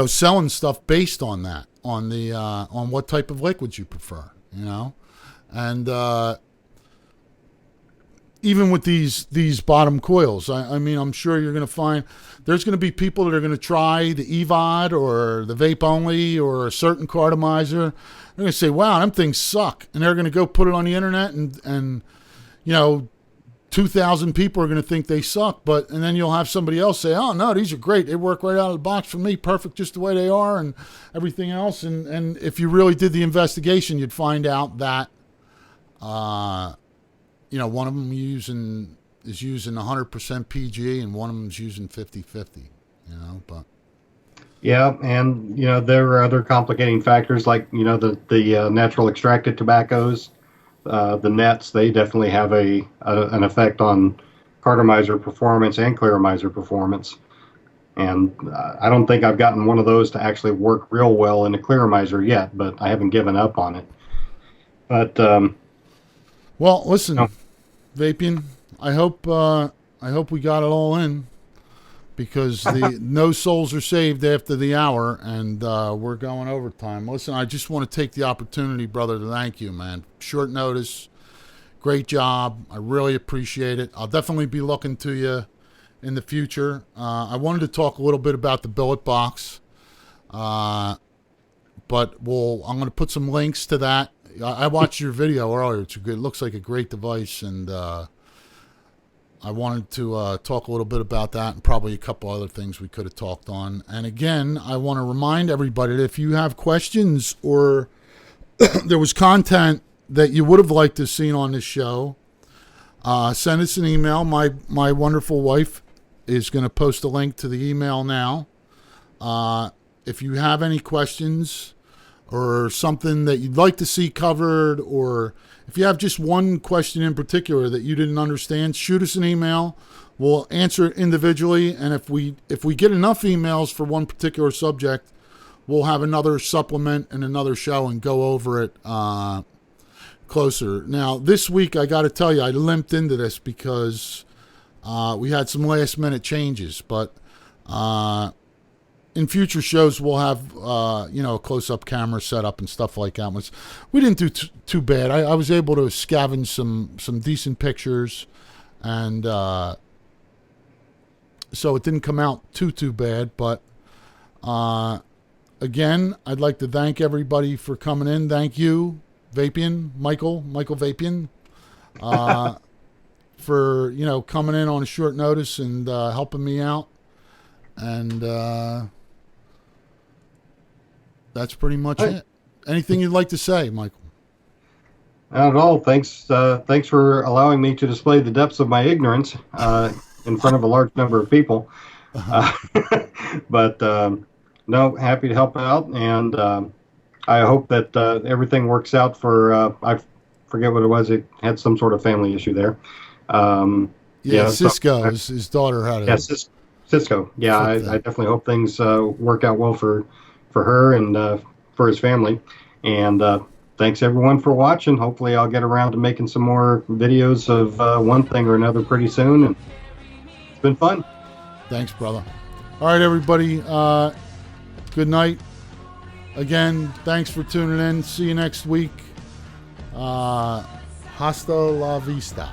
selling stuff based on that, on what type of liquids you prefer. And even with these bottom coils, I mean, I'm sure you're going to find there's going to be people that are going to try the EVOD or the vape only or a certain cartomizer. They're going to say, wow, them things suck. And they're going to go put it on the internet and 2,000 people are going to think they suck. And then you'll have somebody else say, oh, no, these are great. They work right out of the box for me, perfect just the way they are and everything else. And if you really did the investigation, you'd find out that, one of them is using 100% PG and one of them is using 50-50, but. Yeah, and, there are other complicating factors like, the natural extracted tobaccos. The nets, they definitely have an effect on cartomizer performance and clearomizer performance. And I don't think I've gotten one of those to actually work real well in a clearomizer yet, but I haven't given up on it. But well, listen, Vapian, I hope we got it all in, because no souls are saved after the hour, and we're going overtime. Listen, I just want to take the opportunity, brother, to thank you, man. Short notice, great job. I really appreciate it. I'll definitely be looking to you in the future. I wanted to talk a little bit about the billet box, but I'm going to put some links to that. I watched your video earlier. It looks like a great device, and I wanted to talk a little bit about that and probably a couple other things we could have talked on. And again, I want to remind everybody that if you have questions or there was content that you would have liked to have seen on this show, send us an email. My wonderful wife is going to post a link to the email now. If you have any questions, or something that you'd like to see covered, or if you have just one question in particular that you didn't understand, shoot us an email. We'll answer it individually, and if we get enough emails for one particular subject, we'll have another supplement and another show and go over it closer. Now, this week, I got to tell you, I limped into this because we had some last-minute changes, but in future shows, we'll have, a close-up camera set up and stuff like that. We didn't do too bad. I was able to scavenge some decent pictures, and so it didn't come out too bad. But, again, I'd like to thank everybody for coming in. Thank you, Vapian, Michael Vapian, for, coming in on a short notice and helping me out. And that's pretty much it. Anything you'd like to say, Michael? Not at all. Thanks for allowing me to display the depths of my ignorance in front of a large number of people. But no, happy to help out, and I hope that everything works out for. I forget what it was. It had some sort of family issue there. Cisco. His daughter had a. Cisco. Yeah, I definitely hope things work out well for her and for his family. And thanks everyone for watching. Hopefully I'll get around to making some more videos of one thing or another pretty soon. And it's been fun. Thanks, brother. All right, everybody. Good night. Again, thanks for tuning in. See you next week. Hasta la vista.